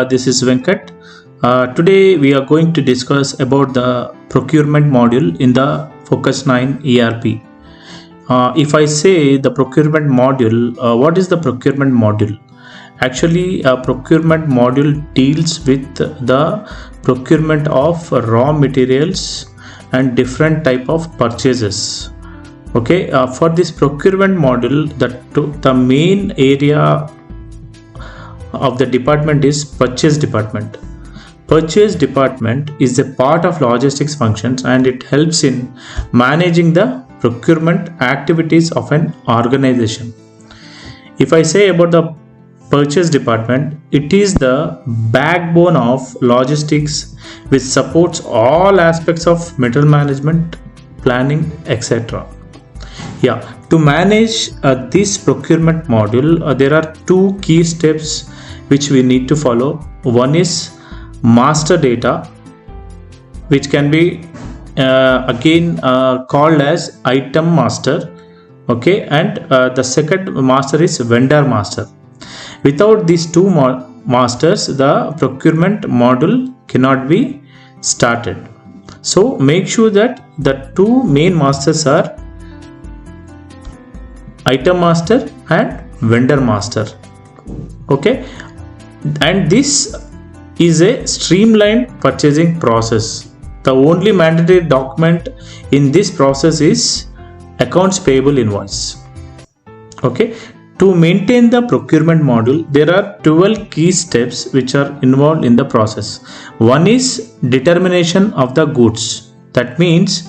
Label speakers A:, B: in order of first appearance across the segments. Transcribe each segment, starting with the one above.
A: this is Venkat. Today we are going to discuss about the procurement module in the Focus-9 ERP. If I say the procurement module, what is the procurement module? Actually, a procurement module deals with the procurement of raw materials and different type of purchases. Okay, for this procurement module, the main area of the department is purchase department. Purchase department is a part of logistics functions and it helps in managing the procurement activities of an organization. If I say about the purchase department, it is the backbone of logistics which supports all aspects of material management, planning, etc. To manage this procurement module, there are two key steps which we need to follow. One is master data, which can be again called as item master. Okay, and the second master is vendor master. Without these two masters, the procurement module cannot be started. So make sure that the two main masters are item master and vendor master. Okay, and this is a streamlined purchasing process. The only mandatory document in this process is accounts payable invoice. Okay, to maintain the procurement module, there are 12 key steps which are involved in the process. One is determination of the goods. That means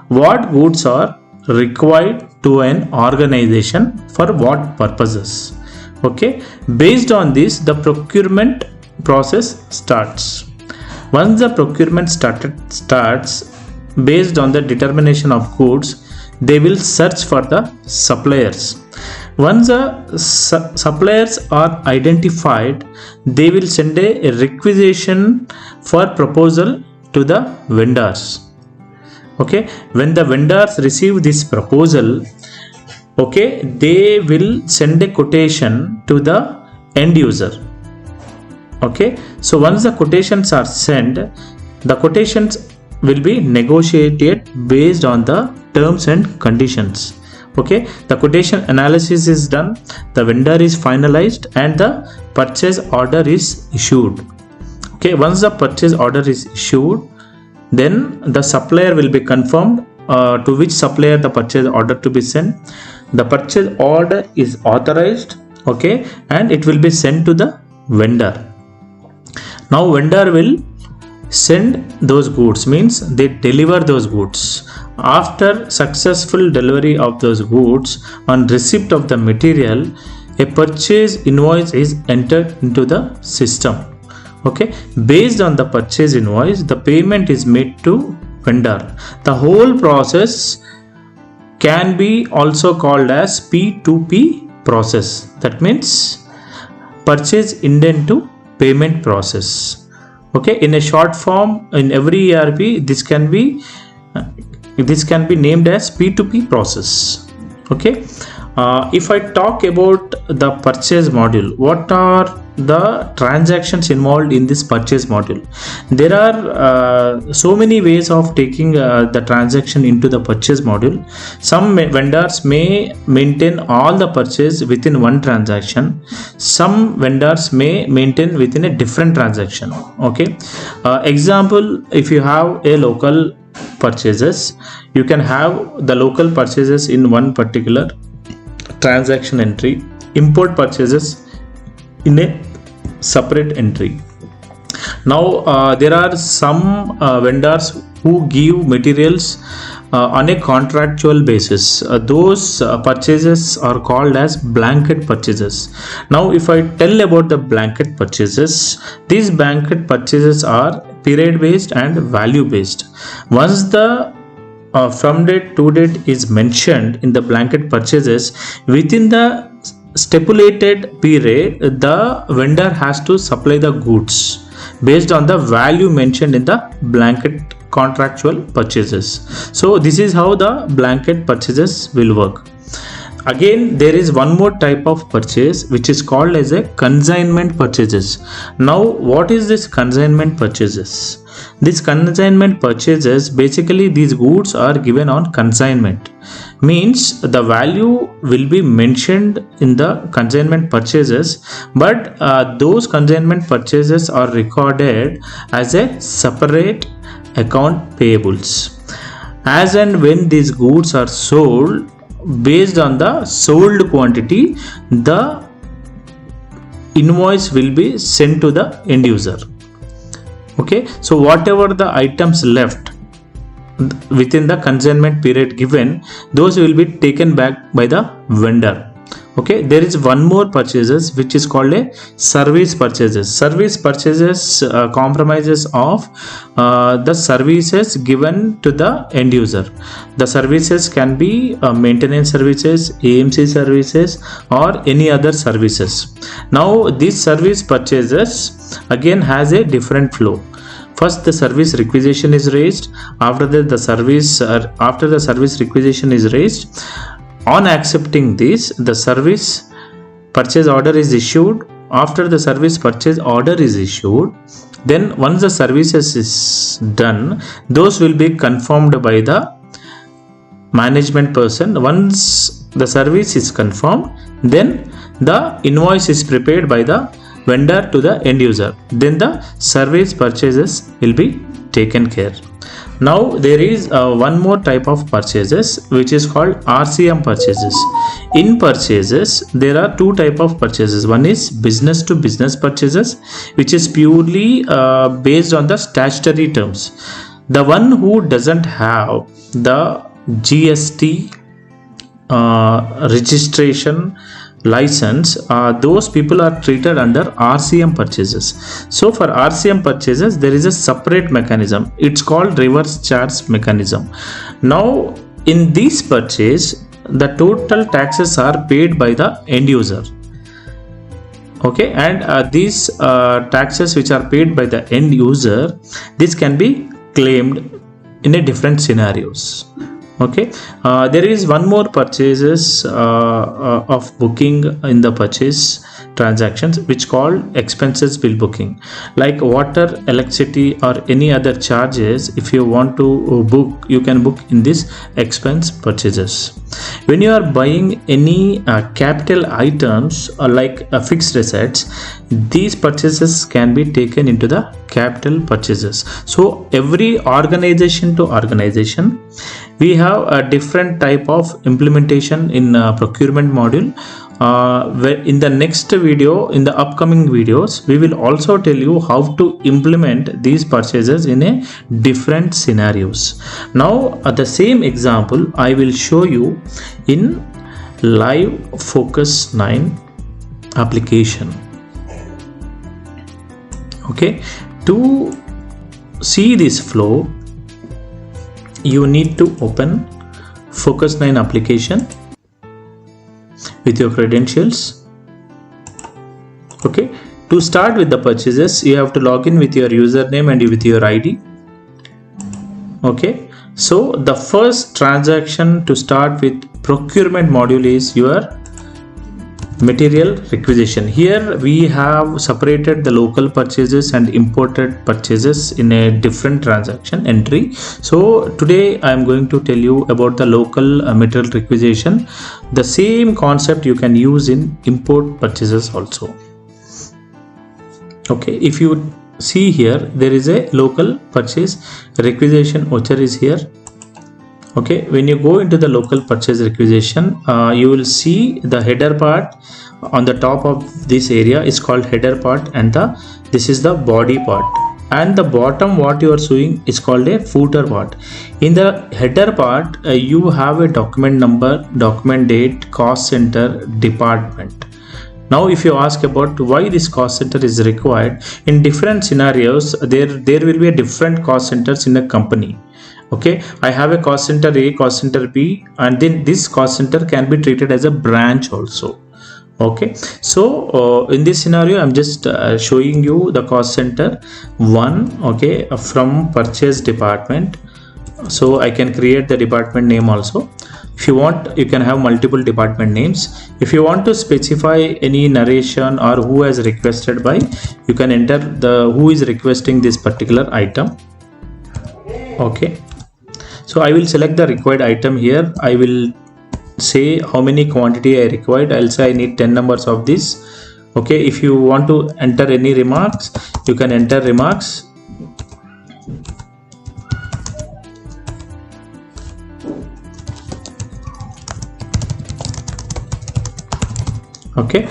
A: what goods are required to an organization for what purposes. Okay, based on this, the procurement process starts. Once the procurement starts, based on the determination of goods, they will search for the suppliers. Once the suppliers are identified, they will send a requisition for proposal to the vendors. Okay, when the vendors receive this proposal, okay, they will send a quotation to the end user. Okay, so once the quotations are sent, the quotations will be negotiated based on the terms and conditions. Okay, the quotation analysis is done, the vendor is finalized, and the purchase order is issued. Okay, once the purchase order is issued, then the supplier will be confirmed to which supplier the purchase order to be sent. The purchase order is authorized, okay, and it will be sent to the vendor. Now vendor will send those goods, means they deliver those goods. After successful delivery of those goods, on receipt of the material, a purchase invoice is entered into the system. Okay, based on the purchase invoice, the payment is made to vendor. The whole process can be also called as P2P process. That means purchase indent to payment process. Okay, in a short form, in every ERP, this can be named as P2P process. Okay, if I talk about the purchase module, what are the transactions involved in this purchase module? There are so many ways of taking the transaction into the purchase module. Some vendors may maintain all the purchase within one transaction. Some vendors may maintain within a different transaction. Okay, example, if you have a local purchases, you can have the local purchases in one particular transaction entry, import purchases in a separate entry. Now there are some vendors who give materials on a contractual basis. Those purchases are called as blanket purchases. Now if I tell about the blanket purchases, these blanket purchases are period based and value based. Once the from date to date is mentioned in the blanket purchases, within the stipulated period, the vendor has to supply the goods based on the value mentioned in the blanket contractual purchases. So this is how the blanket purchases will work. Again, there is one more type of purchase which is called as a consignment purchases. Now, what is this consignment purchases? This consignment purchases, basically these goods are given on consignment. Means the value will be mentioned in the consignment purchases, but those consignment purchases are recorded as a separate account payables. As and when these goods are sold, based on the sold quantity, the invoice will be sent to the end user. Okay, so whatever the items left within the consignment period given, those will be taken back by the vendor. Okay, there is one more purchases which is called a service purchases. Service purchases compromises of the services given to the end user. The services can be maintenance services, AMC services, or any other services. Now this service purchases again has a different flow. First, the service requisition is raised. After that, the service requisition is raised. On accepting this, the service purchase order is issued. After the service purchase order is issued, then once the services is done, those will be confirmed by the management person. Once the service is confirmed, then the invoice is prepared by the vendor to the end user. Then the service purchases will be taken care. Now there is one more type of purchases which is called RCM purchases. In purchases, there are two type of purchases. One is business to business purchases, which is purely based on the statutory terms. The one who doesn't have the GST registration license, those people are treated under RCM purchases. So for RCM purchases, there is a separate mechanism. It's called reverse charge mechanism. Now in this purchase, the total taxes are paid by the end user. Okay, and these taxes which are paid by the end user, this can be claimed in a different scenarios. Okay, there is one more purchases of booking in the purchase transactions which called expenses bill booking. Like water, electricity, or any other charges, if you want to book, you can book in this expense purchases. When you are buying any capital items like fixed assets, these purchases can be taken into the capital purchases. So every organization to organization, we have a different type of implementation in procurement module. Where in the next video, in the upcoming videos, we will also tell you how to implement these purchases in a different scenarios. Now the same example I will show you in live Focus9 application. Okay, to see this flow, you need to open Focus9 application with your credentials. Okay, to start with the purchases, you have to log in with your username and with your ID. Okay, so the first transaction to start with procurement module is your material requisition. Here we have separated the local purchases and imported purchases in a different transaction entry. So today I am going to tell you about the local material requisition. The same concept you can use in import purchases also. Okay, if you see here, there is a local purchase requisition voucher is here. Okay, when you go into the local purchase requisition, you will see the header part on the top of this area is called header part, and this is the body part, and the bottom what you are showing is called a footer part. In the header part, you have a document number, document date, cost center, department. Now if you ask about why this cost center is required, in different scenarios there will be a different cost centers in a company. Okay, I have a cost center A, cost center B, and then this cost center can be treated as a branch also. Okay, so in this scenario I'm just showing you the cost center 1. Okay, from purchase department. So I can create the department name also. If you want, you can have multiple department names. If you want to specify any narration or who has requested by, you can enter the who is requesting this particular item. Okay, so I will select the required item here. I will say how many quantity I required. I'll say I need 10 numbers of this. Okay, if you want to enter any remarks, you can enter remarks. Okay,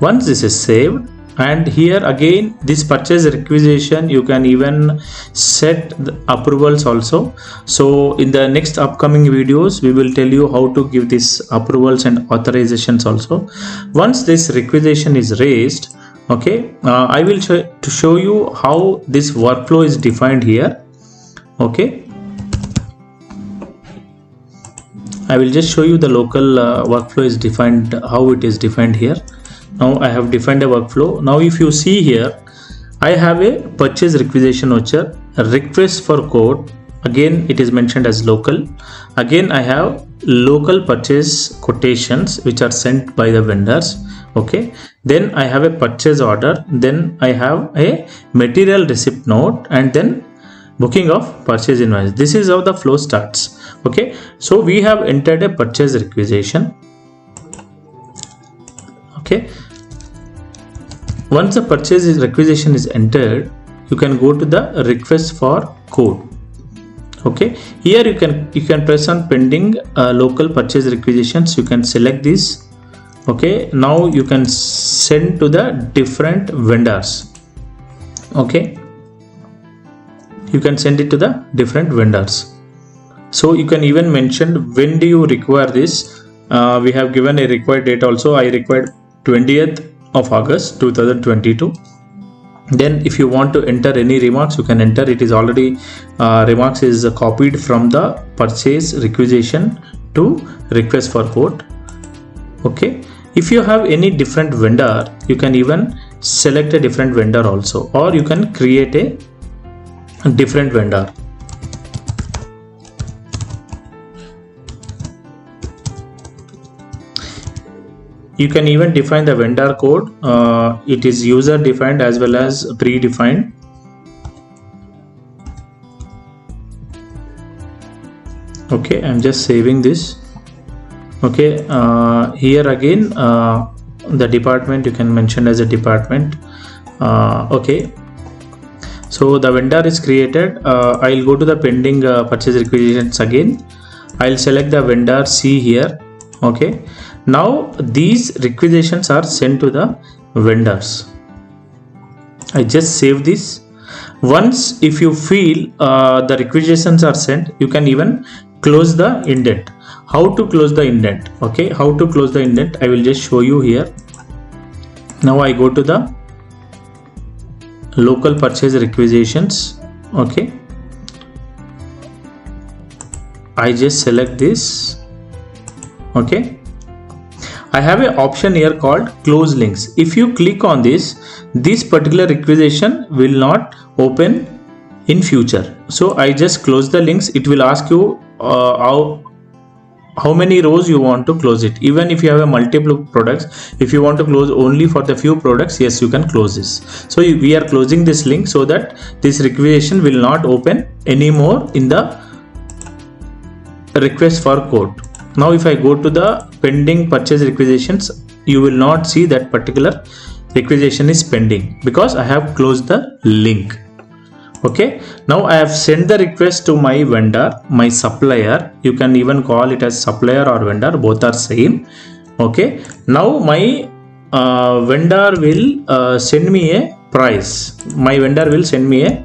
A: once this is saved, and here again this purchase requisition, you can even set the approvals also. So in the next upcoming videos we will tell you how to give this approvals and authorizations also. Once this requisition is raised, okay, I will show you how this workflow is defined here. Okay, I will just show you the local workflow is defined, how it is defined here. Now I have defined a workflow. Now if you see here, I have a purchase requisition voucher, a request for quote. Again it is mentioned as local. Again I have local purchase quotations which are sent by the vendors. Okay, then I have a purchase order, then I have a material receipt note, and then booking of purchase invoice. This is how the flow starts. Okay, so we have entered a purchase requisition. Okay, once the purchase requisition is entered, you can go to the request for quote. Okay, here you can press on pending local purchase requisitions. You can select this. Okay, now you can send to the different vendors. Okay, you can send it to the different vendors. So you can even mention when do you require this. We have given a required date also. I required 20th of August 2022. Then if you want to enter any remarks, you can enter. It is already remarks is copied from the purchase requisition to request for quote. Okay, if you have any different vendor, you can even select a different vendor also, or you can create a different vendor. You can even define the vendor code. It is user defined as well as predefined. Okay, I'm just saving this. Okay, here again the department you can mention as a department. Okay, so the vendor is created. I'll go to the pending purchase requisitions again. I'll select the vendor C here. Okay, now these requisitions are sent to the vendors. I just save this. Once if you feel the requisitions are sent, you can even close the indent. How to close the indent? Okay, how to close the indent, I will just show you here. Now I go to the local purchase requisitions. Okay, I just select this. Okay, I have an option here called close links. If you click on this particular requisition will not open in future. So I just close the links. It will ask you how many rows you want to close it. Even if you have a multiple products, if you want to close only for the few products, yes, you can close this. So we are closing this link so that this requisition will not open anymore in the request for quote. Now if I go to the pending purchase requisitions, you will not see that particular requisition is pending because I have closed the link. Okay, now I have sent the request to my vendor, my supplier. You can even call it as supplier or vendor, both are same. Okay, now my vendor will send me a price. My vendor will send me a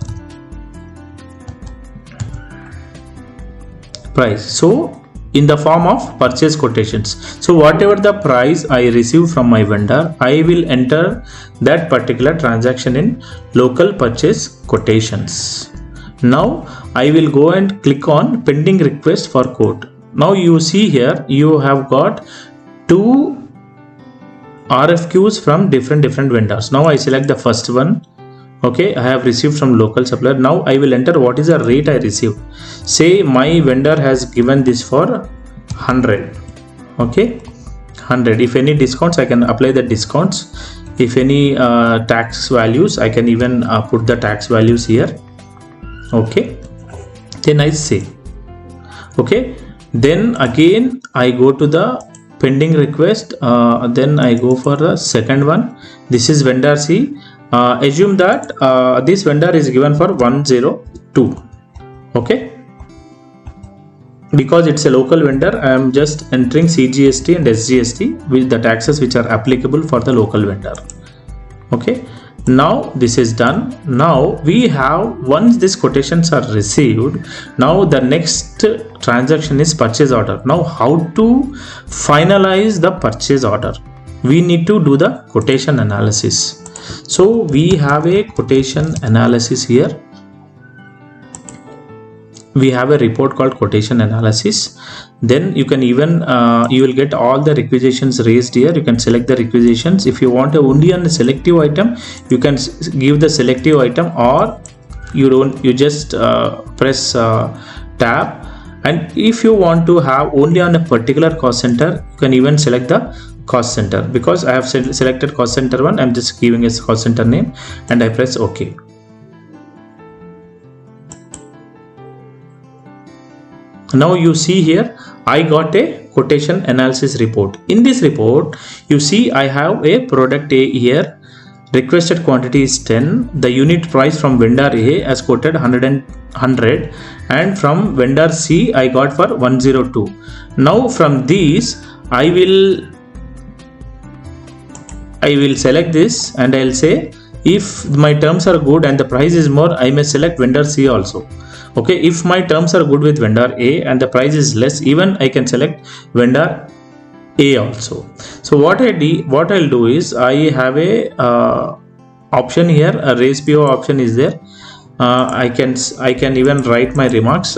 A: price. So in the form of purchase quotations. So whatever the price I receive from my vendor, I will enter that particular transaction in local purchase quotations. Now I will go and click on pending request for quote. Now you see here you have got two RFQs from different vendors. Now I select the first one. Okay, I have received from local supplier. Now I will enter what is the rate I received. Say my vendor has given this for 100. Okay, 100. If any discounts, I can apply the discounts. If any tax values, I can even put the tax values here. Okay, then I say okay. Then again I go to the pending request. Then I go for the second one. This is vendor C. Assume that this vendor is given for 102. Okay, because it's a local vendor, I am just entering CGST and SGST with the taxes which are applicable for the local vendor. Okay, now this is done. Now we have, once these quotations are received, now the next transaction is purchase order. Now how to finalize the purchase order? We need to do the quotation analysis. So we have a quotation analysis here. We have a report called quotation analysis. Then you can even you will get all the requisitions raised here. You can select the requisitions. If you want only on a selective item, you can give the selective item, or you just press tab. And if you want to have only on a particular cost center, you can even select the cost center. Because I have selected cost center 1, I'm just giving a cost center name and I press OK. Now you see here I got a quotation analysis report. In this report you see I have a product A here. Requested quantity is 10. The unit price from vendor A as quoted 100 and from vendor C I got for 102. Now from these I will select this and I'll say if my terms are good and the price is more, I may select vendor C also. Okay, if my terms are good with vendor A and the price is less, even I can select vendor A also. So what I'll do is I have a option here, a raise PO option is there. I can even write my remarks.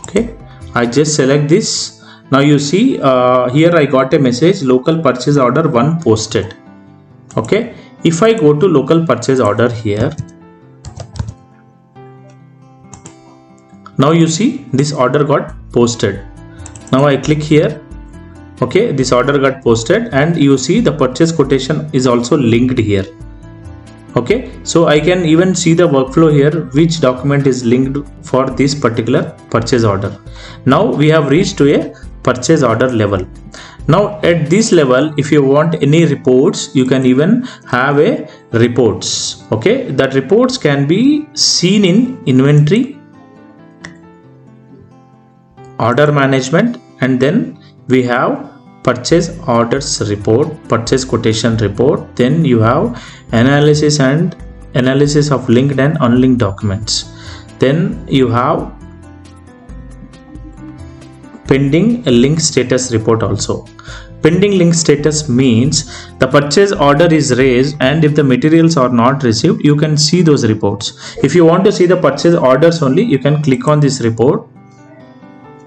A: Okay, I just select this. Now you see here I got a message local purchase order 1 posted. Okay, if I go to local purchase order here, now you see this order got posted. Now I click here. Okay, this order got posted and you see the purchase quotation is also linked here. Okay, so I can even see the workflow here, which document is linked for this particular purchase order. Now we have reached to a purchase order level. Now at this level, if you want any reports, you can even have a reports. Okay, that reports can be seen in inventory, order management, and then we have purchase orders report, purchase quotation report. Then you have analysis of linked and unlinked documents. Then you have pending link status report also. Pending link status means the purchase order is raised and if the materials are not received, you can see those reports. If you want to see the purchase orders only, you can click on this report.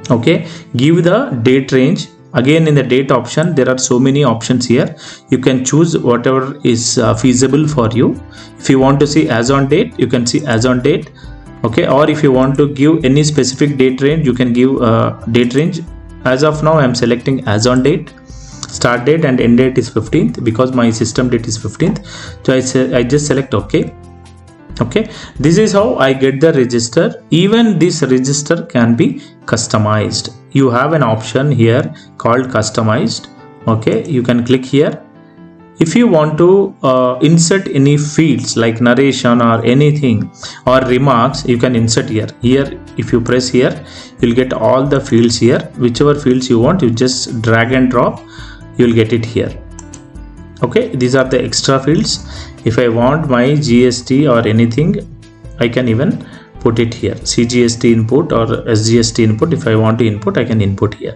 A: Okay, give the date range. Again, in the date option, there are so many options here. You can choose whatever is feasible for you. If you want to see as on date, you can see as on date. Okay, or if you want to give any specific date range, you can give date range. As of now, I am selecting as on date. Start date and end date is 15th because my system date is 15th. So I just select OK. Okay, this is how I get the register. Even this register can be customized. You have an option here called customized. Okay, you can click here. If you want to insert any fields like narration or anything or remarks, you can insert here. Here, if you press here, you'll get all the fields here. Whichever fields you want, you just drag and drop, you'll get it here. Okay, these are the extra fields. If I want my GST or anything, I can even put it here. CGST input or SGST input. If I want to input, I can input here.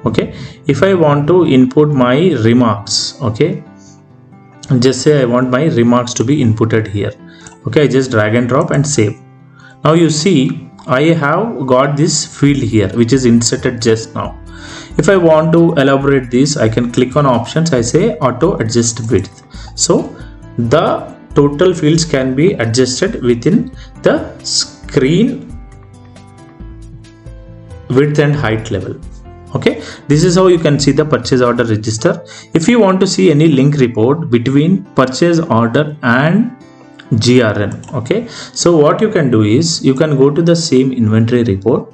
A: Okay, if I want to input my remarks, okay, just say I want my remarks to be inputted here. Okay, I just drag and drop and save. Now you see I have got this field here which is inserted just now. If I want to elaborate this, I can click on options. I say auto adjust width. So the total fields can be adjusted within the screen width and height level. Okay, this is how you can see the purchase order register. If you want to see any link report between purchase order and GRN, okay, so what you can do is you can go to the same inventory report.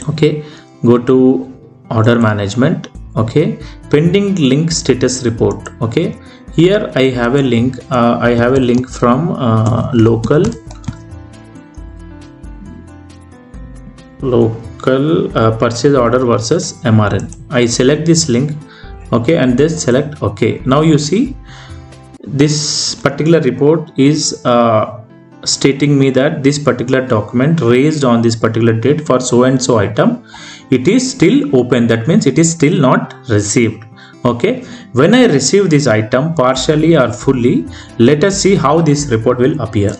A: Okay, go to order management. Okay, pending link status report. Okay, here I have a link. I have a link from local purchase order versus MRN. I select this link. Okay, and then select OK. Now you see this particular report is stating me that this particular document raised on this particular date for so and so item, it is still open. That means it is still not received. Okay, when I receive this item partially or fully, let us see how this report will appear.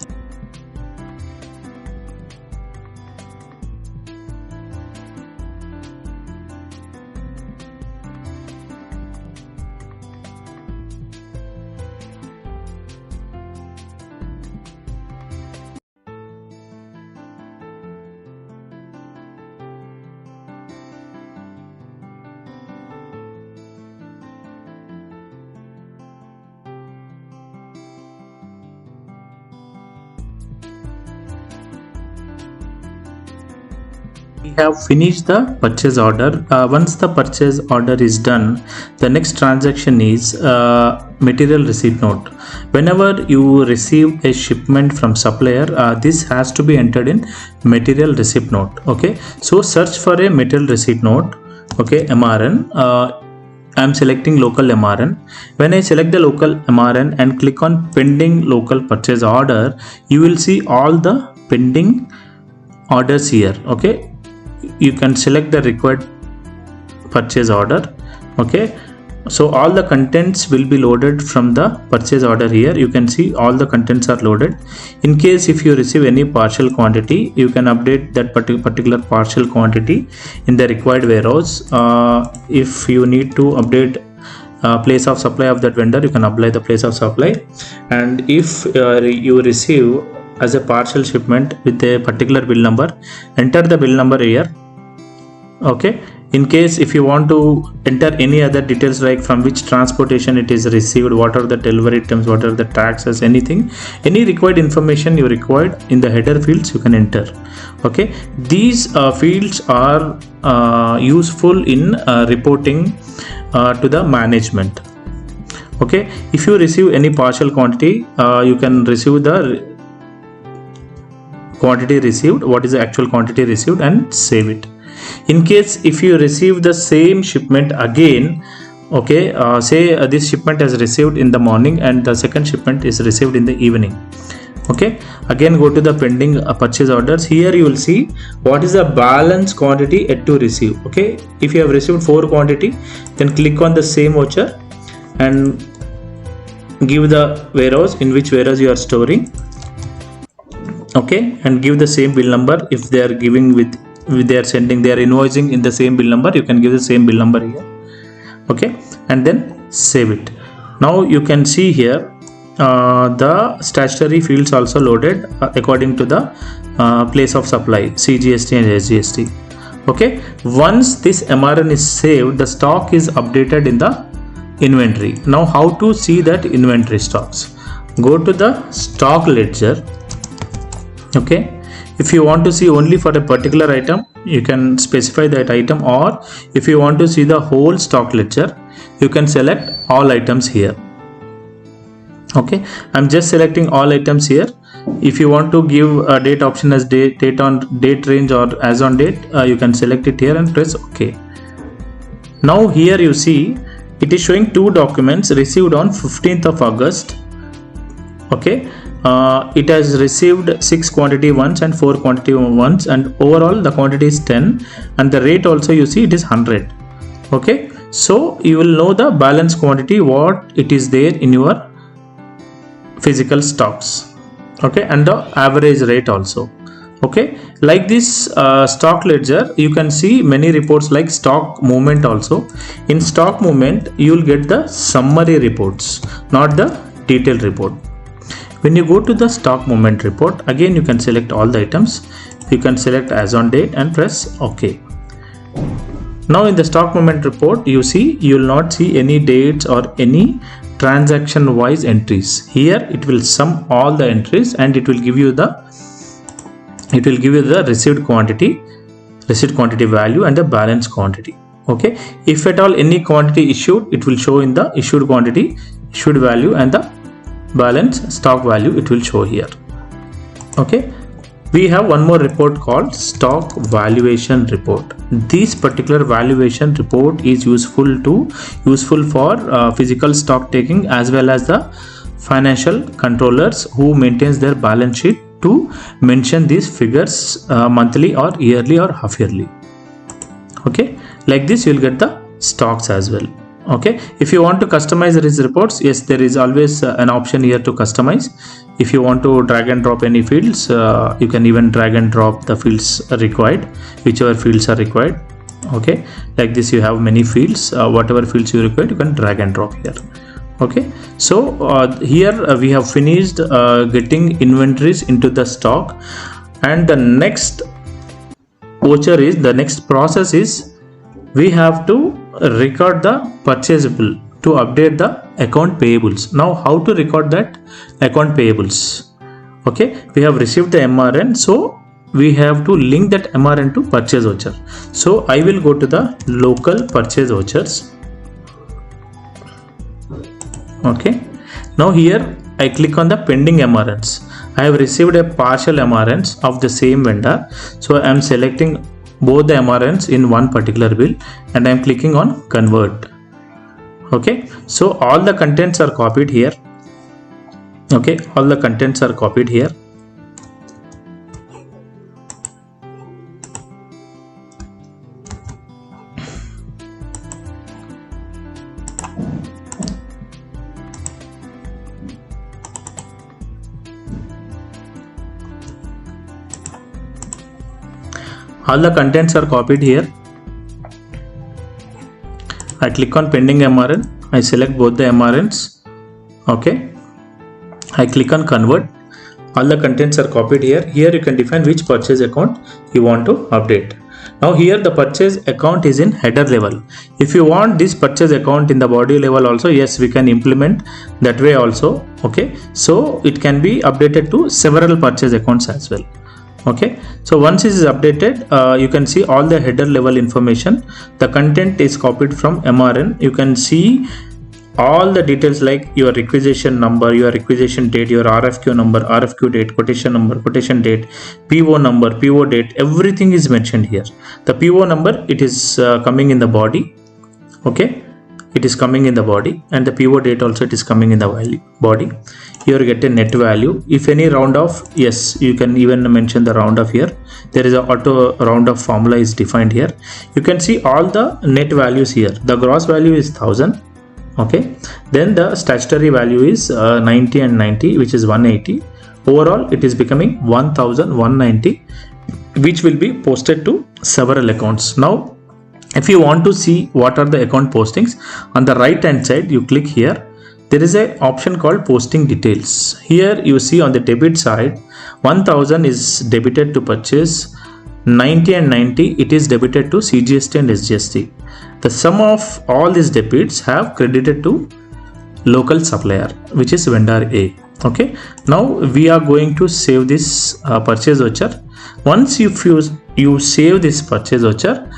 A: We have finished the purchase order. Once the purchase order is done, the next transaction is material receipt note. Whenever you receive a shipment from supplier, this has to be entered in material receipt note. Okay, so search for a material receipt note. Okay, MRN. I am selecting local MRN. When I select the local MRN and click on pending local purchase order, you will see all the pending orders here. Okay, you can select the required purchase order. Okay, so all the contents will be loaded from the purchase order. Here you can see all the contents are loaded. In case if you receive any partial quantity, you can update that particular partial quantity in the required warehouse. If you need to update place of supply of that vendor, you can apply the place of supply. And if you receive as a partial shipment with a particular bill number, enter the bill number here. Okay, in case if you want to enter any other details like from which transportation it is received, what are the delivery terms, what are the taxes, anything, any required information you required in the header fields, you can enter. Okay, these fields are useful in reporting to the management. Okay, if you receive any partial quantity, you can receive the quantity received, what is the actual quantity received, and save it. In case if you receive the same shipment again, okay, say this shipment has received in the morning and the second shipment is received in the evening. Okay, again go to the pending purchase orders. Here you will see what is the balance quantity yet to receive. Okay, if you have received 4 quantity, then click on the same voucher and give the warehouse in which warehouse you are storing. Okay, and give the same bill number. If they are giving with they are sending, they are invoicing in the same bill number, you can give the same bill number here. Okay, and then save it. Now you can see here the statutory fields also loaded according to the place of supply, CGST and SGST. Okay, once this MRN is saved, the stock is updated in the inventory. Now how to see that inventory stocks? Go to the stock ledger. Okay, if you want to see only for a particular item, you can specify that item, or if you want to see the whole stock ledger, you can select all items here. Okay, I'm just selecting all items here. If you want to give a date option as date range or as on date, you can select it here and press OK. Now here you see it is showing 2 documents received on 15th of August. Okay, it has received 6 quantity ones and 4 quantity ones, and overall the quantity is 10, and the rate also you see it is 100. Okay, So you will know the balance quantity, what it is there in your physical stocks, okay, and the average rate also. Okay, like this stock ledger, you can see many reports like stock movement also. In stock movement, you will get the summary reports, not the detailed report. When you go to the stock movement report, again you can select all the items. You can select as on date and press OK. Now in the stock movement report, you will not see any dates or any transaction wise entries. Here it will sum all the entries and it will give you the received quantity value and the balance quantity. Okay, if at all any quantity issued, it will show in the issued quantity, issued value, and the balance stock value it will show here. Okay, we have one more report called stock valuation report. This particular valuation report is useful for physical stock taking as well as the financial controllers who maintains their balance sheet to mention these figures monthly or yearly or half yearly. Okay, like this you will get the stocks as well. Okay, if you want to customize these reports, yes, there is always an option here to customize. If you want to drag and drop any fields, you can even drag and drop the fields required, whichever fields are required. Okay, like this you have many fields, whatever fields you require you can drag and drop here. Okay, so here we have finished getting inventories into the stock, and the next process is we have to record the purchase bill to update the account payables. Now how to record that account payables? Okay, we have received the MRN, so we have to link that MRN to purchase voucher. So I will go to the local purchase vouchers. Okay, now here I click on the pending MRNs. I have received a partial MRNs of the same vendor, so I am selecting both the MRNs in one particular bill and I am clicking on convert. Okay, so all the contents are copied here. Okay, all the contents are copied here. All the contents are copied here. I click on pending MRN. I select both the MRNs. Okay. I click on convert. All the contents are copied here. Here you can define which purchase account you want to update. Now here the purchase account is in header level. If you want this purchase account in the body level also, yes, we can implement that way also. Okay. So it can be updated to several purchase accounts as well. Okay, so once it is updated, you can see all the header level information. The content is copied from MRN. You can see all the details like your requisition number, your requisition date, your RFQ number, RFQ date, quotation number, quotation date, PO number, PO date, everything is mentioned here. The PO number, it is coming in the body. Okay, it is coming in the body, and the PO date also it is coming in the body. Here you get a net value. If any round off, yes, you can even mention the round off here. There is a auto round off formula is defined here. You can see all the net values here. The gross value is 1000. Okay, then the statutory value is 90 and 90, which is 180. Overall it is becoming 1190, which will be posted to several accounts. Now if you want to see what are the account postings, on the right hand side you click here. There is a option called posting details. Here you see on the debit side 1000 is debited to purchase, 90 and 90 it is debited to CGST and SGST. The sum of all these debits have credited to local supplier, which is vendor A. Okay, now we are going to save this purchase voucher. Once you save this purchase voucher,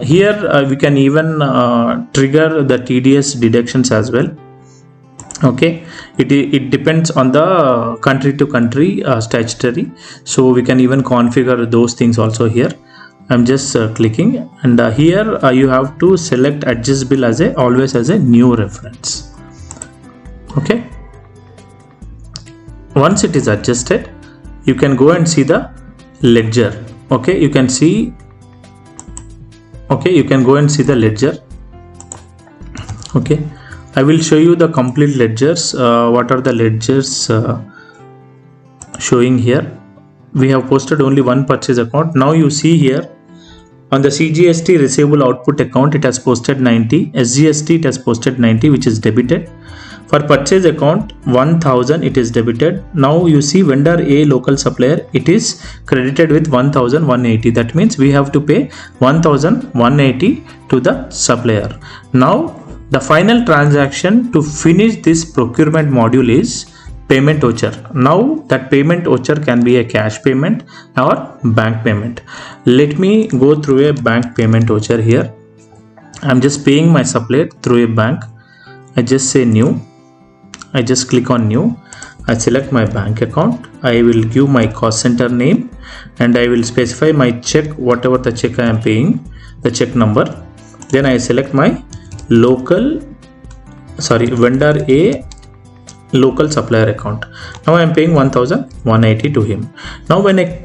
A: here we can even trigger the TDS deductions as well. Okay, it depends on the country to country statutory, so we can even configure those things also here. I'm just clicking, and here you have to select adjust bill as always as a new reference. Okay, once it is adjusted, you can go and see the ledger. Okay, you can see. Okay, you can go and see the ledger. Okay, I will show you the complete ledgers. What are the ledgers showing here? We have posted only one purchase account. Now you see here on the CGST receivable output account, it has posted 90. SGST, it has posted 90, which is debited. For purchase account 1000, it is debited. Now you see vendor A local supplier, it is credited with 1180. That means we have to pay 1180 to the supplier. Now the final transaction to finish this procurement module is payment voucher. Now that payment voucher can be a cash payment or bank payment. Let me go through a bank payment voucher here. I'm just paying my supplier through a bank. I just say new. I just click on new. I select my bank account. I will give my cost center name and I will specify my check, whatever the check I am paying, the check number. Then I select my vendor A local supplier account. Now I am paying 1180 to him. Now when I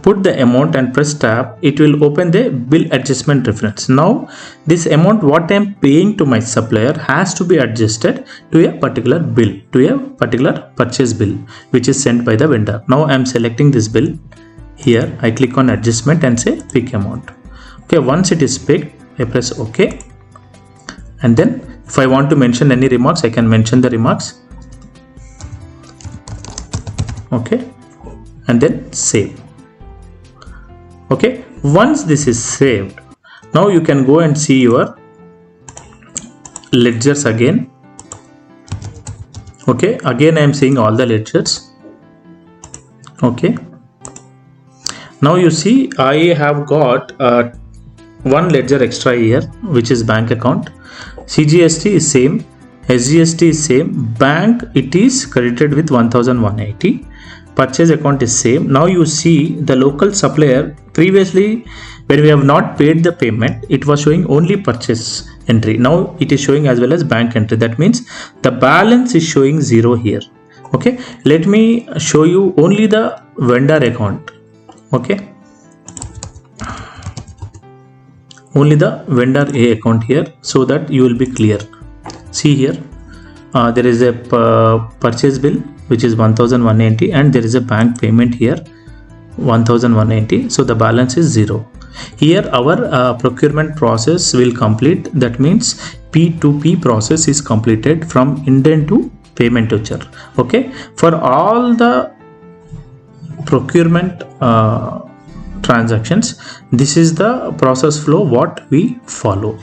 A: put the amount and press tab, it will open the bill adjustment reference. Now this amount what I am paying to my supplier has to be adjusted to a particular bill, to a particular purchase bill which is sent by the vendor. Now I am selecting this bill. Here I click on adjustment and say pick amount. Okay, once it is picked, I press OK, and then if I want to mention any remarks, I can mention the remarks. Okay, and then save. Okay, once this is saved, now you can go and see your ledgers again. Okay, again I am seeing all the ledgers. Okay, now you see I have got one ledger extra here, which is bank account. CGST is same, SGST is same, bank it is credited with 1180. Purchase account is same. Now you see the local supplier, previously when we have not paid the payment, it was showing only purchase entry. Now it is showing as well as bank entry. That means the balance is showing 0 here. Okay, let me show you only the vendor account. Okay, only the vendor A account here, so that you will be clear. See here, there is a purchase bill which is 1180 and there is a bank payment here 1180, so the balance is 0. Here our procurement process will complete. That means P2P process is completed from indent to payment voucher. Okay, for all the procurement transactions, this is the process flow what we follow.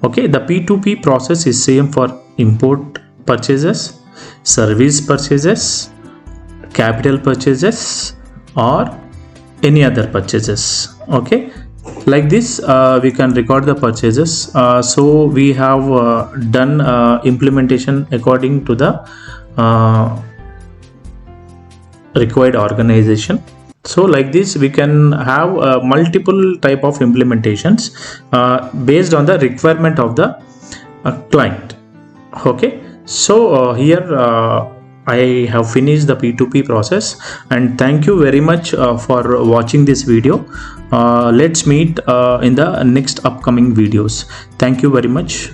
A: Okay, the P2P process is same for import purchases, service purchases, capital purchases, or any other purchases. Okay, like this we can record the purchases. So we have done implementation according to the required organization. So like this we can have multiple type of implementations based on the requirement of the client. Okay, so here I have finished the P2P process, and thank you very much for watching this video. Let's meet in the next upcoming videos. Thank you very much.